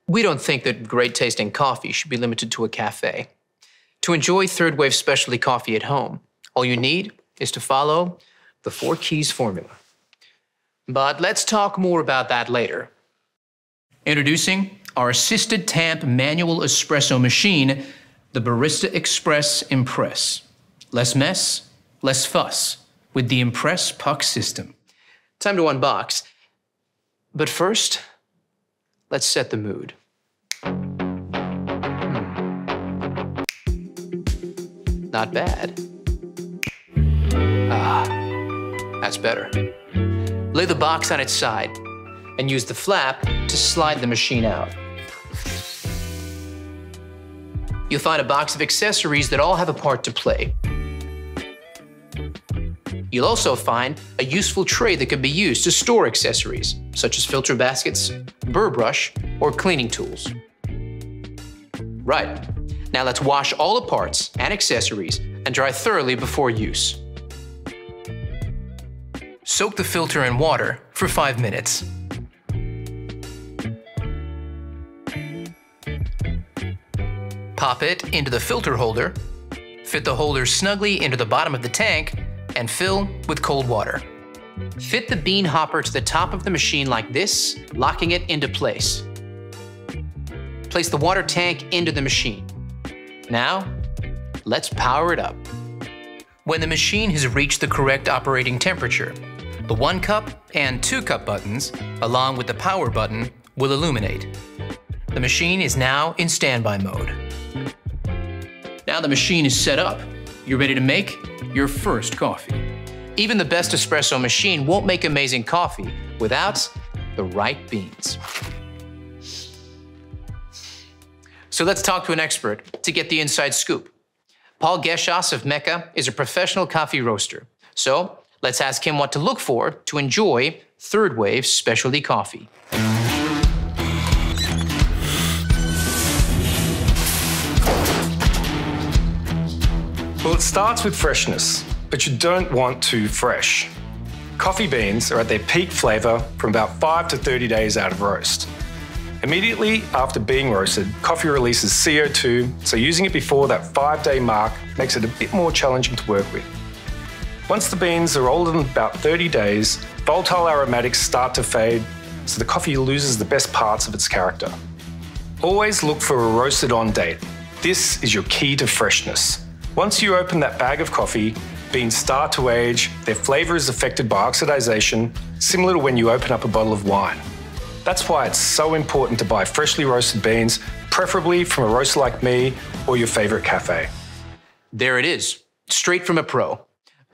We don't think that great tasting coffee should be limited to a cafe. To enjoy third wave specialty coffee at home, all you need is to follow the 4 keys formula. But let's talk more about that later. Introducing our assisted tamp manual espresso machine, the Barista Express Impress. Less mess, less fuss with the Impress puck system. Time to unbox. But first, let's set the mood. Not bad. That's better. Lay the box on its side and use the flap to slide the machine out. You'll find a box of accessories that all have a part to play. You'll also find a useful tray that can be used to store accessories, such as filter baskets, burr brush, or cleaning tools. Right, now let's wash all the parts and accessories and dry thoroughly before use. Soak the filter in water for 5 minutes. Pop it into the filter holder, fit the holder snugly into the bottom of the tank, and fill with cold water. Fit the bean hopper to the top of the machine like this, locking it into place. Place the water tank into the machine. Now, let's power it up. When the machine has reached the correct operating temperature, the 1 cup and 2 cup buttons, along with the power button, will illuminate. The machine is now in standby mode. Now the machine is set up, you're ready to make your first coffee. Even the best espresso machine won't make amazing coffee without the right beans. So let's talk to an expert to get the inside scoop. Paul Geschas of Mecca is a professional coffee roaster. So let's ask him what to look for to enjoy third wave specialty coffee. Well, it starts with freshness, but you don't want too fresh. Coffee beans are at their peak flavour from about 5 to 30 days out of roast. Immediately after being roasted, coffee releases CO2, so using it before that 5-day mark makes it a bit more challenging to work with. Once the beans are older than about 30 days, volatile aromatics start to fade, so the coffee loses the best parts of its character. Always look for a roasted on date. This is your key to freshness. Once you open that bag of coffee, beans start to age, their flavour is affected by oxidation, similar to when you open up a bottle of wine. That's why it's so important to buy freshly roasted beans, preferably from a roaster like me or your favourite cafe. There it is, straight from a pro.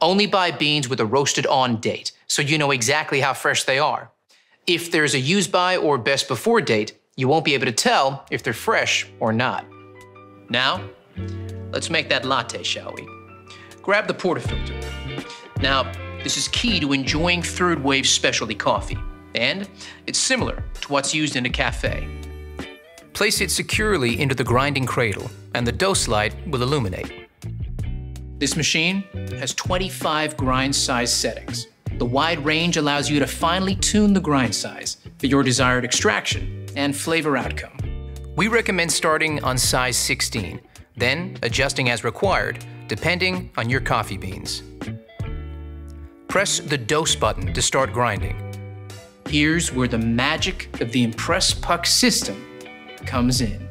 Only buy beans with a roasted on date, so you know exactly how fresh they are. If there's a use by or best before date, you won't be able to tell if they're fresh or not. Now, let's make that latte, shall we? Grab the portafilter. Now, this is key to enjoying third wave specialty coffee, and it's similar to what's used in a cafe. Place it securely into the grinding cradle, and the dose light will illuminate. This machine has 25 grind size settings. The wide range allows you to finely tune the grind size for your desired extraction and flavor outcome. We recommend starting on size 16, then adjusting as required, depending on your coffee beans. Press the dose button to start grinding. Here's where the magic of the Impress puck system comes in.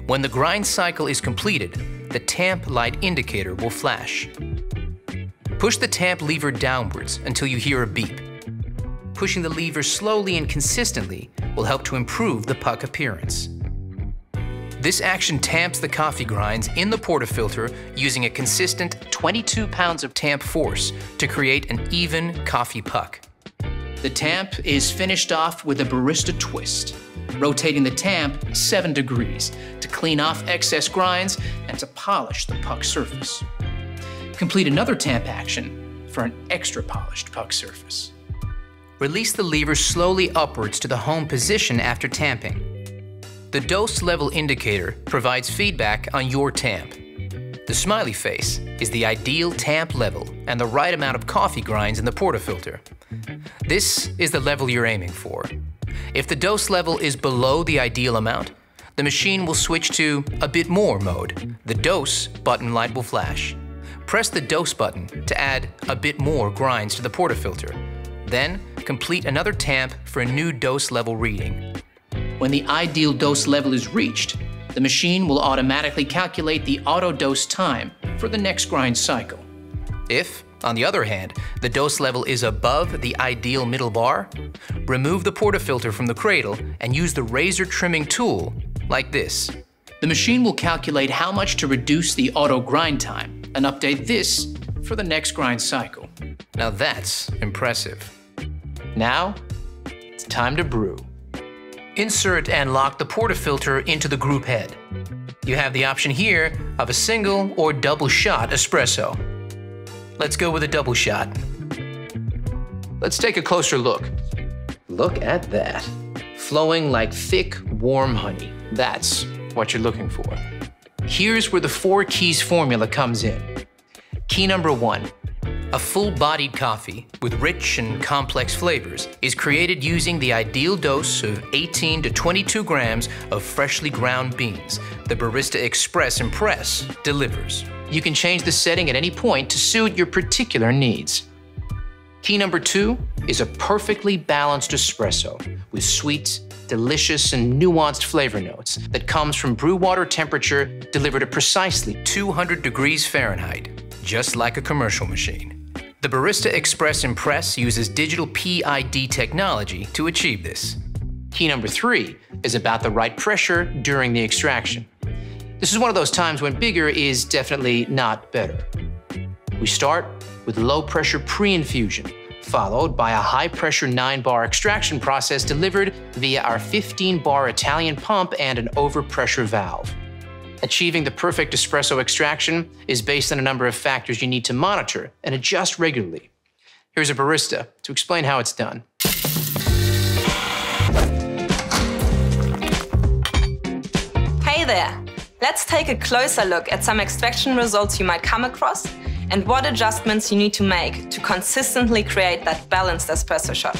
When the grind cycle is completed, the tamp light indicator will flash. Push the tamp lever downwards until you hear a beep. Pushing the lever slowly and consistently will help to improve the puck appearance. This action tamps the coffee grinds in the portafilter using a consistent 22 pounds of tamp force to create an even coffee puck. The tamp is finished off with a barista twist, rotating the tamp 7 degrees to clean off excess grinds and to polish the puck surface. Complete another tamp action for an extra polished puck surface. Release the lever slowly upwards to the home position after tamping. The dose level indicator provides feedback on your tamp. The smiley face is the ideal tamp level and the right amount of coffee grinds in the portafilter. This is the level you're aiming for. If the dose level is below the ideal amount, the machine will switch to a bit more mode. The dose button light will flash. Press the dose button to add a bit more grinds to the portafilter. Then, complete another tamp for a new dose level reading. When the ideal dose level is reached, the machine will automatically calculate the auto dose time for the next grind cycle. If, on the other hand, the dose level is above the ideal middle bar, remove the portafilter from the cradle and use the razor trimming tool like this. The machine will calculate how much to reduce the auto grind time and update this for the next grind cycle. Now that's impressive. Now, it's time to brew. Insert and lock the portafilter into the group head. You have the option here of a single or double shot espresso. Let's go with a double shot. Let's take a closer look. Look at that. Flowing like thick, warm honey. That's what you're looking for. Here's where the 4 keys formula comes in. Key number 1. A full-bodied coffee with rich and complex flavors is created using the ideal dose of 18 to 22 grams of freshly ground beans the Barista Express Impress delivers. You can change the setting at any point to suit your particular needs. Key number 2 is a perfectly balanced espresso with sweet, delicious, and nuanced flavor notes that comes from brew water temperature delivered at precisely 200 degrees Fahrenheit, just like a commercial machine. The Barista Express Impress uses digital PID technology to achieve this. Key number 3 is about the right pressure during the extraction. This is one of those times when bigger is definitely not better. We start with low-pressure pre-infusion, followed by a high-pressure 9-bar extraction process delivered via our 15-bar Italian pump and an overpressure valve. Achieving the perfect espresso extraction is based on a number of factors you need to monitor and adjust regularly. Here's a barista to explain how it's done. Hey there! Let's take a closer look at some extraction results you might come across and what adjustments you need to make to consistently create that balanced espresso shot.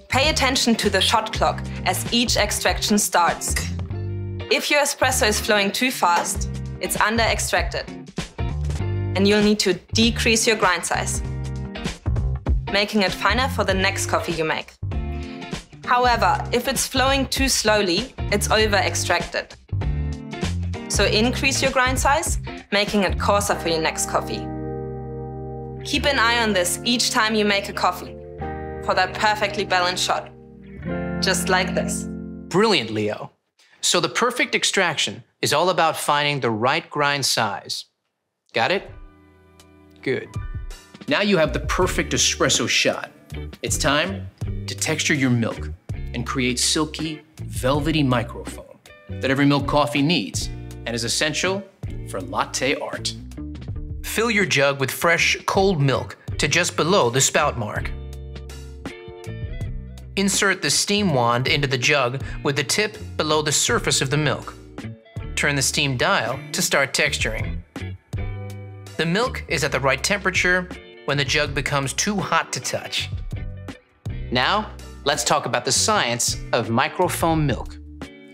Pay attention to the shot clock as each extraction starts. If your espresso is flowing too fast, it's under-extracted, and you'll need to decrease your grind size, making it finer for the next coffee you make. However, if it's flowing too slowly, it's over-extracted. So increase your grind size, making it coarser for your next coffee. Keep an eye on this each time you make a coffee for that perfectly balanced shot, just like this. Brilliant, Leo. So the perfect extraction is all about finding the right grind size. Got it? Good. Now you have the perfect espresso shot. It's time to texture your milk and create silky, velvety microfoam that every milk coffee needs and is essential for latte art. Fill your jug with fresh, cold milk to just below the spout mark. Insert the steam wand into the jug with the tip below the surface of the milk. Turn the steam dial to start texturing. The milk is at the right temperature when the jug becomes too hot to touch. Now, let's talk about the science of microfoam milk.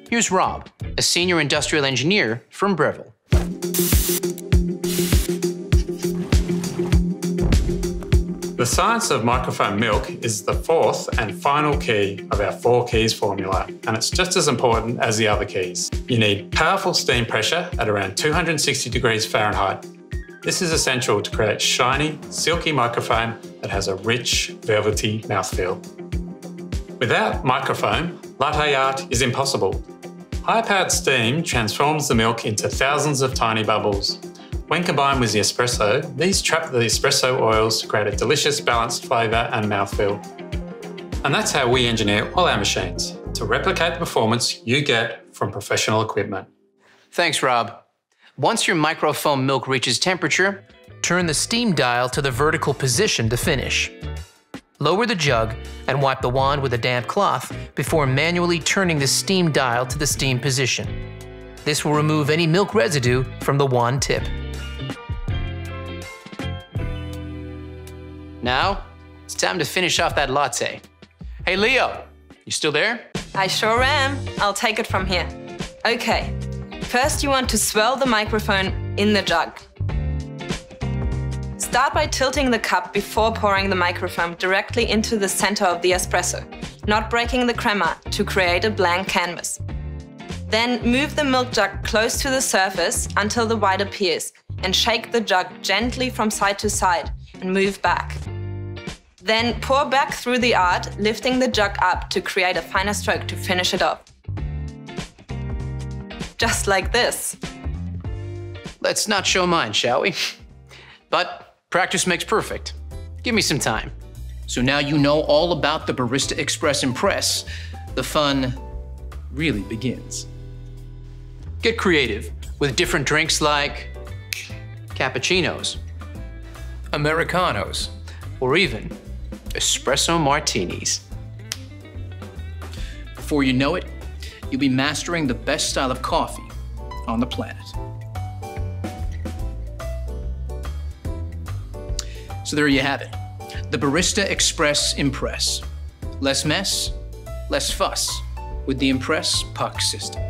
Here's Rob, a senior industrial engineer from Breville. The science of microfoam milk is the 4th and final key of our 4 keys formula, and it's just as important as the other keys. You need powerful steam pressure at around 260 degrees Fahrenheit. This is essential to create shiny, silky microfoam that has a rich, velvety mouthfeel. Without microfoam, latte art is impossible. High-powered steam transforms the milk into thousands of tiny bubbles. When combined with the espresso, these trap the espresso oils to create a delicious balanced flavour and mouthfeel. And that's how we engineer all our machines, to replicate the performance you get from professional equipment. Thanks, Rob. Once your microfoam milk reaches temperature, turn the steam dial to the vertical position to finish. Lower the jug and wipe the wand with a damp cloth before manually turning the steam dial to the steam position. This will remove any milk residue from the wand tip. Now, it's time to finish off that latte. Hey Leo, You still there? I sure am. I'll take it from here. Okay, first you want to swirl the microphone in the jug. Start by tilting the cup before pouring the microfoam directly into the center of the espresso, not breaking the crema to create a blank canvas. Then move the milk jug close to the surface until the white appears and shake the jug gently from side to side and move back. Then pour back through the art, lifting the jug up to create a finer stroke to finish it off. Just like this. Let's not show mine, shall we? But practice makes perfect. Give me some time. So now you know all about the Barista Express Impress. The fun really begins. Get creative with different drinks like cappuccinos, Americanos, or even espresso martinis. Before you know it, you'll be mastering the best style of coffee on the planet. So there you have it, the Barista Express Impress. Less mess, less fuss with the Impress puck system.